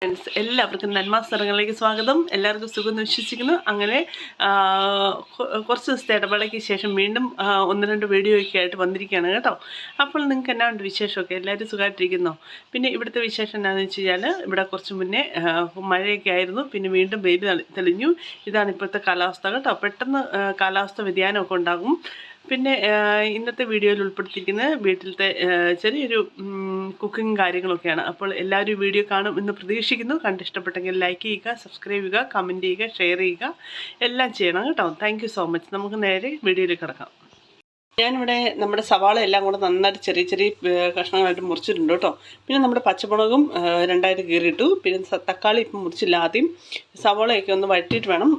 Friends, എല്ലാവർക്കും നന്മാസ്തരങ്ങളിലേക്ക് സ്വാഗതം. എല്ലാവർക്കും സുഖം വിശ്വസിക്കുന്നു. അങ്ങനെ കുറച്ച് ദിവസത്തെ ഇടവേളയ്ക്ക് ശേഷം വീണ്ടും 1-2 വീഡിയോ ഒക്കെ ആയിട്ട് വന്നിരിക്കുകയാണ് കേട്ടോ. അപ്പോൾ നിങ്ങൾക്ക് എന്നാ ഉണ്ട് വിശേഷമൊക്കെ? എല്ലാവരും സുഖമായിട്ടിരിക്കുന്നോ? പിന്നെ ഇവിടുത്തെ വിശേഷം എന്താണെന്ന് വെച്ച് കഴിഞ്ഞാൽ, ഇവിടെ കുറച്ച് മുന്നേ മഴയൊക്കെ ആയിരുന്നു, പിന്നെ വീണ്ടും വെയിൽ തെളിഞ്ഞു. ഇതാണ് ഇപ്പോഴത്തെ കാലാവസ്ഥ കേട്ടോ. പെട്ടെന്ന് കാലാവസ്ഥ വ്യതിയാനമൊക്കെ ഉണ്ടാകും. പിന്നെ ഇന്നത്തെ വീഡിയോയിൽ ഉൾപ്പെടുത്തിയിരിക്കുന്നത് വീട്ടിലത്തെ ചെറിയൊരു കുക്കിംഗ് കാര്യങ്ങളൊക്കെയാണ്. അപ്പോൾ എല്ലാവരും വീഡിയോ കാണും എന്ന് പ്രതീക്ഷിക്കുന്നു. കണ്ടിഷ്ടപ്പെട്ടെങ്കിൽ ലൈക്ക് ചെയ്യുക, സബ്സ്ക്രൈബ് ചെയ്യുക, കമൻറ്റ് ചെയ്യുക, ഷെയർ ചെയ്യുക, എല്ലാം ചെയ്യണം കേട്ടോ. Thank you so much. നമുക്ക് നേരെ വീഡിയോയിൽ കിടക്കാം. ഞാനിവിടെ നമ്മുടെ സവാള എല്ലാം കൂടെ നന്നായിട്ട് ചെറിയ ചെറിയ കഷ്ണങ്ങളായിട്ട് മുറിച്ചിട്ടുണ്ട് കേട്ടോ. പിന്നെ നമ്മുടെ പച്ചമുളകും 2 കീറിയിട്ടു. പിന്നെ തക്കാളി ഇപ്പം മുറിച്ചില്ല. ആദ്യം സവാളയൊക്കെ ഒന്ന് വഴറ്റിയിട്ട് വേണം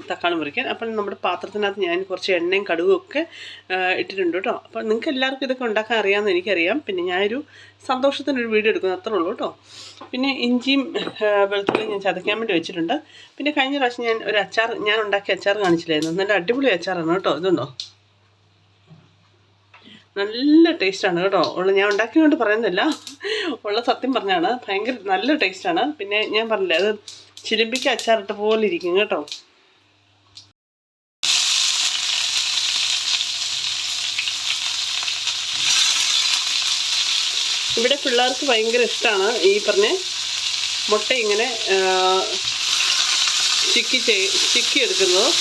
തക്കാളി മുറിക്കാൻ. അപ്പം നമ്മുടെ പാത്രത്തിനകത്ത് ഞാൻ കുറച്ച് എണ്ണയും കടുകും ഒക്കെ ഇട്ടിട്ടുണ്ട് കേട്ടോ. അപ്പം നിങ്ങൾക്ക് എല്ലാവർക്കും ഇതൊക്കെ ഉണ്ടാക്കാൻ അറിയാമെന്ന് എനിക്കറിയാം. പിന്നെ ഞാനൊരു സന്തോഷത്തിനൊരു വീഡിയോ എടുക്കുന്നത് അത്രേ ഉള്ളൂ കേട്ടോ. പിന്നെ ഇഞ്ചിയും വെളുത്തുള്ളിയും ഞാൻ ചതയ്ക്കാൻ വേണ്ടി വെച്ചിട്ടുണ്ട്. പിന്നെ കഴിഞ്ഞ പ്രാവശ്യം ഞാൻ ഒരു അച്ചാർ ഉണ്ടാക്കിയ അച്ചാർ കാണിച്ചില്ലായിരുന്നു. നല്ല അടിപൊളി അച്ചാറാണ് കേട്ടോ. ഇതുണ്ടോ, നല്ല ടേസ്റ്റാണ് കേട്ടോ. ഞാൻ ഉണ്ടാക്കിയതുകൊണ്ട് പറയുന്നില്ല, ഉള്ള സത്യം പറഞ്ഞാണ്. ഭയങ്കര നല്ല ടേസ്റ്റാണ്. പിന്നെ ഞാൻ പറഞ്ഞില്ലേ, അത് ചിലിമ്പിക്ക അച്ചാറിട്ട പോലെ ഇരിക്കും കേട്ടോ. ഇവിടെ പിള്ളേർക്ക് ഭയങ്കര ഇഷ്ടമാണ് ഈ പറഞ്ഞ മുട്ട ഇങ്ങനെ ചിക്കി എടുക്കുന്നത്.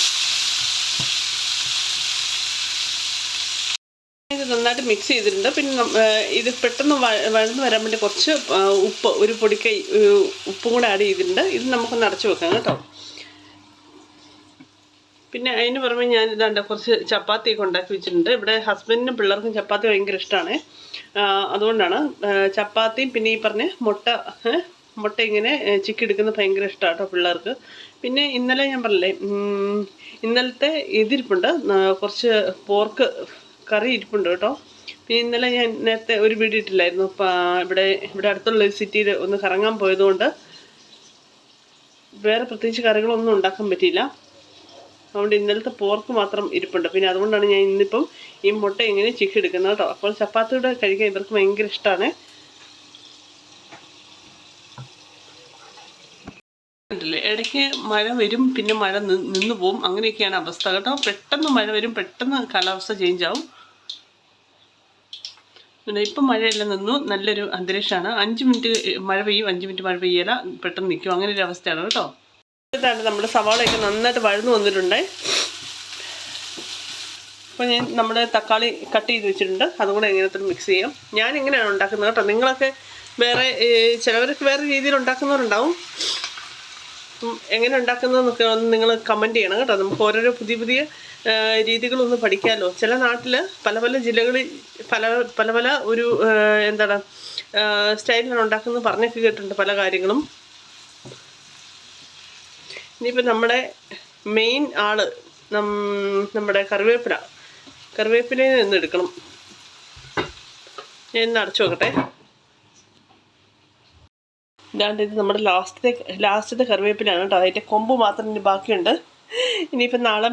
ഇത് നന്നായിട്ട് മിക്സ് ചെയ്തിട്ടുണ്ട്. പിന്നെ ഇത് പെട്ടെന്ന് വഴന്ന് വരാൻ വേണ്ടി കുറച്ച് ഒരു പൊടിക്കൈ ഉപ്പും കൂടെ ആഡ് ചെയ്തിട്ടുണ്ട്. ഇത് നമുക്കൊന്ന് അടച്ചു വെക്കാം കേട്ടോ. പിന്നെ അതിന് പുറമെ ഞാൻ ഇതാണ്ട് കുറച്ച് ചപ്പാത്തിയൊക്കെ ഉണ്ടാക്കി വെച്ചിട്ടുണ്ട്. ഇവിടെ ഹസ്ബൻഡിനും പിള്ളേർക്കും ചപ്പാത്തി ഭയങ്കര ഇഷ്ടമാണ്. അതുകൊണ്ടാണ് ചപ്പാത്തിയും പിന്നെ ഈ പറഞ്ഞ മുട്ട ഇങ്ങനെ ചിക്കി എടുക്കുന്നത് ഭയങ്കര ഇഷ്ടമാണ് കേട്ടോ പിള്ളേർക്ക്. പിന്നെ ഇന്നലെ ഞാൻ പറഞ്ഞില്ലേ, ഇന്നലത്തെ ഇതിരിപ്പുണ്ട്, കുറച്ച് പോർക്ക് കറി ഇരിപ്പുണ്ട് കേട്ടോ. പിന്നെ ഇന്നലെ ഞാൻ നേരത്തെ ഒരു വീഡിയോ ഇട്ടില്ലായിരുന്നു. ഇവിടെ അടുത്തുള്ള ഒരു സിറ്റിയിൽ ഒന്ന് കറങ്ങാൻ പോയതുകൊണ്ട് വേറെ പ്രത്യേകിച്ച് കറികളൊന്നും ഉണ്ടാക്കാൻ പറ്റിയില്ല. അതുകൊണ്ട് ഇന്നലത്തെ പോർക്ക് മാത്രം ഇരിപ്പുണ്ട്. പിന്നെ അതുകൊണ്ടാണ് ഞാൻ ഇന്നിപ്പം ഈ മുട്ട ഇങ്ങനെ ചിക്കി എടുക്കുന്നത് കേട്ടോ. അപ്പോൾ ചപ്പാത്തിയുടെ കഴിക്കാൻ ഇവർക്ക് ഭയങ്കര ഇഷ്ടമാണ്. ഇടയ്ക്ക് മഴ വരും, പിന്നെ മഴ നിന്ന് പോവും. അങ്ങനെയൊക്കെയാണ് അവസ്ഥ കേട്ടോ. പെട്ടെന്ന് മഴ വരും, പെട്ടെന്ന് കാലാവസ്ഥ ചേഞ്ച് ആവും. പിന്നെ ഇപ്പം മഴയെല്ലാം നിന്നു, നല്ലൊരു അന്തരീക്ഷമാണ്. 5 മിനിറ്റ് മഴ പെയ്യും, 5 മിനിറ്റ് മഴ പെയ്യല, പെട്ടെന്ന് നിൽക്കും. അങ്ങനെ ഒരു അവസ്ഥയാണ് കേട്ടോ. ഇതാണ് നമ്മുടെ സവാളയൊക്കെ നന്നായിട്ട് വഴന്നു വന്നിട്ടുണ്ട്. അപ്പോൾ ഞാൻ നമ്മുടെ തക്കാളി കട്ട് ചെയ്ത് വെച്ചിട്ടുണ്ട്. അതുകൂടെ എങ്ങനത്തെ മിക്സ് ചെയ്യാം. ഞാൻ ഇങ്ങനെയാണ് ഉണ്ടാക്കുന്നത് കേട്ടോ. നിങ്ങളൊക്കെ വേറെ ചിലവരൊക്കെ വേറെ രീതിയിൽ ഉണ്ടാക്കുന്നവരുണ്ടാവും. എങ്ങനെ ഉണ്ടാക്കുന്നതെന്നൊക്കെ ഒന്ന് നിങ്ങൾ കമൻറ്റ് ചെയ്യണം കേട്ടോ. നമുക്ക് ഓരോരോ പുതിയ രീതികളൊന്ന് പഠിക്കാമല്ലോ. ചില നാട്ടിൽ പല ജില്ലകളിൽ പല ഒരു എന്താണ് സ്റ്റൈലിലാണ് ഉണ്ടാക്കുന്നത് പറഞ്ഞൊക്കെ കേട്ടിട്ടുണ്ട് പല കാര്യങ്ങളും. ഇനിയിപ്പോൾ നമ്മുടെ മെയിൻ ആള് നമ്മുടെ കറിവേപ്പിലയിൽ നിന്ന് എടുക്കണം. ഞാൻ ഇന്ന് അടച്ചു നോക്കട്ടെ. ഇതാണ്ട് ഇത് നമ്മുടെ ലാസ്റ്റത്തെ കറിവേപ്പിലാണ് കേട്ടോ. അതിൻ്റെ കൊമ്പ് മാത്രം ഇനി ബാക്കിയുണ്ട്. ഇനിയിപ്പോൾ നാളെ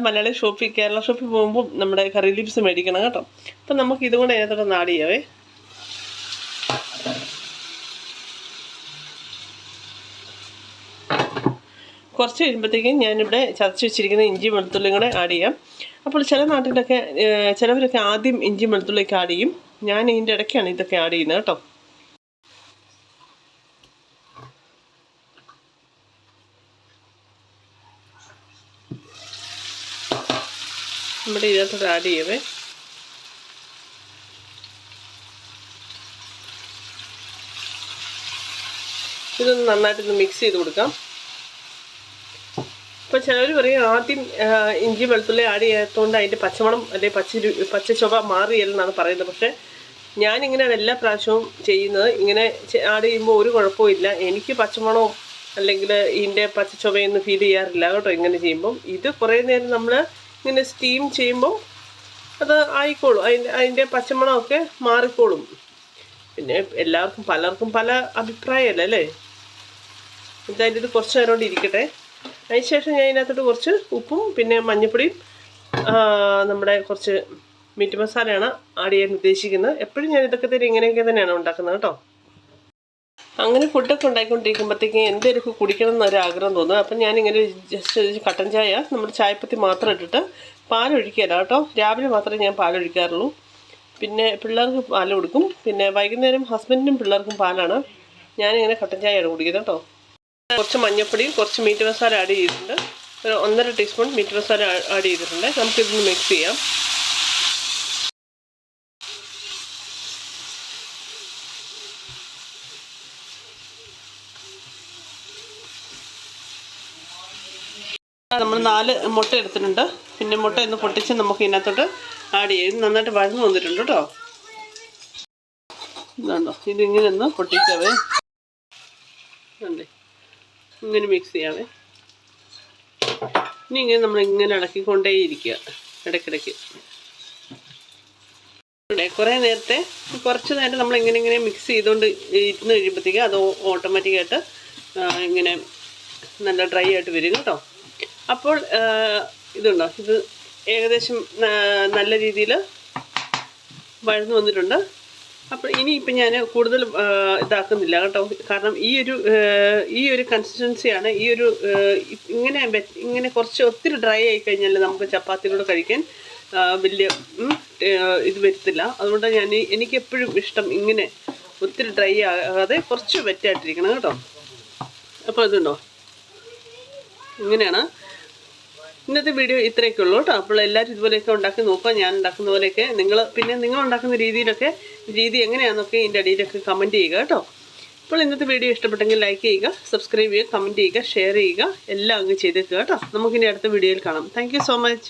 കേരള ഷോപ്പിൽ പോകുമ്പോൾ നമ്മുടെ കറി ലീവ്സ് മേടിക്കണം കേട്ടോ. അപ്പം നമുക്ക് ഇതും കൂടെ അതിനകത്തോടെ ആഡ് ചെയ്യാവേ. കുറച്ച് കഴിയുമ്പോഴത്തേക്കും ഞാനിവിടെ ചതച്ച് വെച്ചിരിക്കുന്ന ഇഞ്ചി വെളുത്തുള്ളിയും കൂടെ ആഡ് ചെയ്യാം. അപ്പോൾ ചില നാട്ടിലൊക്കെ ചിലവരൊക്കെ ആദ്യം ഇഞ്ചി വെളുത്തുള്ളിയൊക്കെ ആഡ് ചെയ്യും. ഞാൻ ഇതിൻ്റെ ഇടയ്ക്കാണ് ഇതൊക്കെ ആഡ് ചെയ്യുന്നത് കേട്ടോ. നമ്മുടെ ഇതിനകത്തോട് ആഡ് ചെയ്യവേ. ഇതൊന്ന് നന്നായിട്ടൊന്ന് മിക്സ് ചെയ്ത് കൊടുക്കാം. ഇപ്പോൾ ചിലർ പറയും ആദ്യം ഇഞ്ചി വെളുത്തുള്ളി ആഡ് ചെയ്യാത്തതുകൊണ്ട് അതിൻ്റെ പച്ചമണം അല്ലെങ്കിൽ പച്ച ചുവ മാറിയല്ലെന്നാണ് പറയുന്നത്. പക്ഷേ ഞാനിങ്ങനെയാണ് എല്ലാ പ്രാവശ്യവും ചെയ്യുന്നത്. ഇങ്ങനെ ആഡ് ചെയ്യുമ്പോൾ ഒരു കുഴപ്പമില്ല. എനിക്ക് പച്ചമണവും അല്ലെങ്കിൽ ഇതിൻ്റെ പച്ച ചുവയൊന്നും ഫീൽ ചെയ്യാറില്ല കേട്ടോ ഇങ്ങനെ ചെയ്യുമ്പം. ഇത് കുറേ നേരം നമ്മൾ ഇങ്ങനെ സ്റ്റീം ചെയ്യുമ്പോൾ അത് ആയിക്കോളും, അതിൻ്റെ പച്ചമണമൊക്കെ മാറിക്കോളും. പിന്നെ പലർക്കും പല അഭിപ്രായമല്ല അല്ലേ. എന്തായാലും ഇത് കുറച്ച് നേരം കൊണ്ട് ഇരിക്കട്ടെ. അതിനുശേഷം ഞാൻ ഇതിനകത്തോട്ട് കുറച്ച് ഉപ്പും പിന്നെ മഞ്ഞൾപ്പൊടിയും നമ്മുടെ കുറച്ച് മീറ്റ് മസാലയാണ് ആഡ് ചെയ്യാൻ ഉദ്ദേശിക്കുന്നത്. എപ്പോഴും ഞാൻ ഇതൊക്കെ ഇങ്ങനെയൊക്കെ തന്നെയാണ് ഉണ്ടാക്കുന്നത് കേട്ടോ. അങ്ങനെ ഫുഡൊക്കെ ഉണ്ടാക്കിക്കൊണ്ടിരിക്കുമ്പോഴത്തേക്കും എന്തെങ്കിലുമൊക്കെ കുടിക്കണം എന്നൊരു ആഗ്രഹം തോന്നും. അപ്പം ഞാനിങ്ങനെ ജസ്റ്റ് കട്ടൻ ചായ നമ്മുടെ ചായപ്പത്തി മാത്രം ഇട്ടിട്ട് പാലൊഴിക്കുകയില്ല കേട്ടോ. രാവിലെ മാത്രമേ ഞാൻ പാലൊഴിക്കാറുള്ളൂ. പിന്നെ പിള്ളേർക്ക് പാൽ കൊടുക്കും. പിന്നെ വൈകുന്നേരം ഹസ്ബൻഡിനും പിള്ളേർക്കും പാലാണ്. ഞാനിങ്ങനെ കട്ടൻ ചായയാണ് കുടിക്കുന്നത് കേട്ടോ. കുറച്ച് മഞ്ഞൾപ്പൊടിയും കുറച്ച് മീറ്റ് മസാല ആഡ് ചെയ്തിട്ടുണ്ട്. ഒരു 1.5 ടീസ്പൂൺ മീറ്റ് മസാല ആഡ് ചെയ്തിട്ടുണ്ട്. നമുക്കിതൊന്ന് മിക്സ് ചെയ്യാം. നമ്മൾ 4 മുട്ട എടുത്തിട്ടുണ്ട്. പിന്നെ മുട്ട ഒന്ന് പൊട്ടിച്ച് നമുക്ക് ഇതിനകത്തോട്ട് ആഡ് ചെയ്യും. നന്നായിട്ട് വഴന്നു വന്നിട്ടുണ്ട് കേട്ടോ. ഇതുണ്ടോ, ഇതിങ്ങനെ ഒന്ന് പൊട്ടിക്കാവേ. അല്ലേ, ഇങ്ങനെ മിക്സ് ചെയ്യാവേ. ഇനി ഇങ്ങനെ നമ്മളിങ്ങനെ ഇളക്കിക്കൊണ്ടേയിരിക്കുക ഇടയ്ക്കിടയ്ക്ക്. കുറേ നേരത്തെ കുറച്ച് നേരം നമ്മളിങ്ങനെ മിക്സ് ചെയ്തുകൊണ്ട് ഇരുന്ന് കഴിയുമ്പോഴത്തേക്ക് അത് ഓട്ടോമാറ്റിക്കായിട്ട് ഇങ്ങനെ നല്ല ഡ്രൈ ആയിട്ട് വരും കേട്ടോ. അപ്പോൾ ഇതുണ്ടോ, ഇത് ഏകദേശം നല്ല രീതിയിൽ വഴന്നു വന്നിട്ടുണ്ട്. അപ്പോൾ ഇനിയിപ്പം ഞാൻ കൂടുതൽ ഇതാക്കുന്നില്ല കേട്ടോ. കാരണം ഈ ഒരു കൺസിസ്റ്റൻസിയാണ്. ഇങ്ങനെ കുറച്ച് ഒത്തിരി ഡ്രൈ ആയി കഴിഞ്ഞാൽ നമുക്ക് ചപ്പാത്തിയോട് കഴിക്കാൻ വലിയ ഇത് വരത്തില്ല. അതുകൊണ്ട് എനിക്കെപ്പോഴും ഇഷ്ടം ഇങ്ങനെ ഒത്തിരി ഡ്രൈ ആകാതെ കുറച്ച് വെറ്റായിട്ടിരിക്കണം കേട്ടോ. അപ്പോൾ ഇതുണ്ടോ, ഇങ്ങനെയാണ് ഇന്നത്തെ വീഡിയോ. ഇത്രയൊക്കെ ഉള്ളൂ കേട്ടോ. അപ്പോൾ എല്ലാവരും ഇതുപോലെയൊക്കെ ഉണ്ടാക്കി നോക്കുക. ഞാൻ ഉണ്ടാക്കുന്ന പോലെയൊക്കെ നിങ്ങൾ ഉണ്ടാക്കുന്ന രീതി എങ്ങനെയാണെന്നൊക്കെ ഇതിൻ്റെ അടിയിലൊക്കെ കമൻറ്റ് ചെയ്യുക കേട്ടോ. അപ്പോൾ ഇന്നത്തെ വീഡിയോ ഇഷ്ടപ്പെട്ടെങ്കിൽ ലൈക്ക് ചെയ്യുക, സബ്സ്ക്രൈബ് ചെയ്യുക, കമൻറ്റ് ചെയ്യുക, ഷെയർ ചെയ്യുക, എല്ലാം അങ്ങ് ചെയ്തേക്കുക കേട്ടോ. നമുക്കിനി അടുത്ത വീഡിയോയിൽ കാണാം. Thank you so much.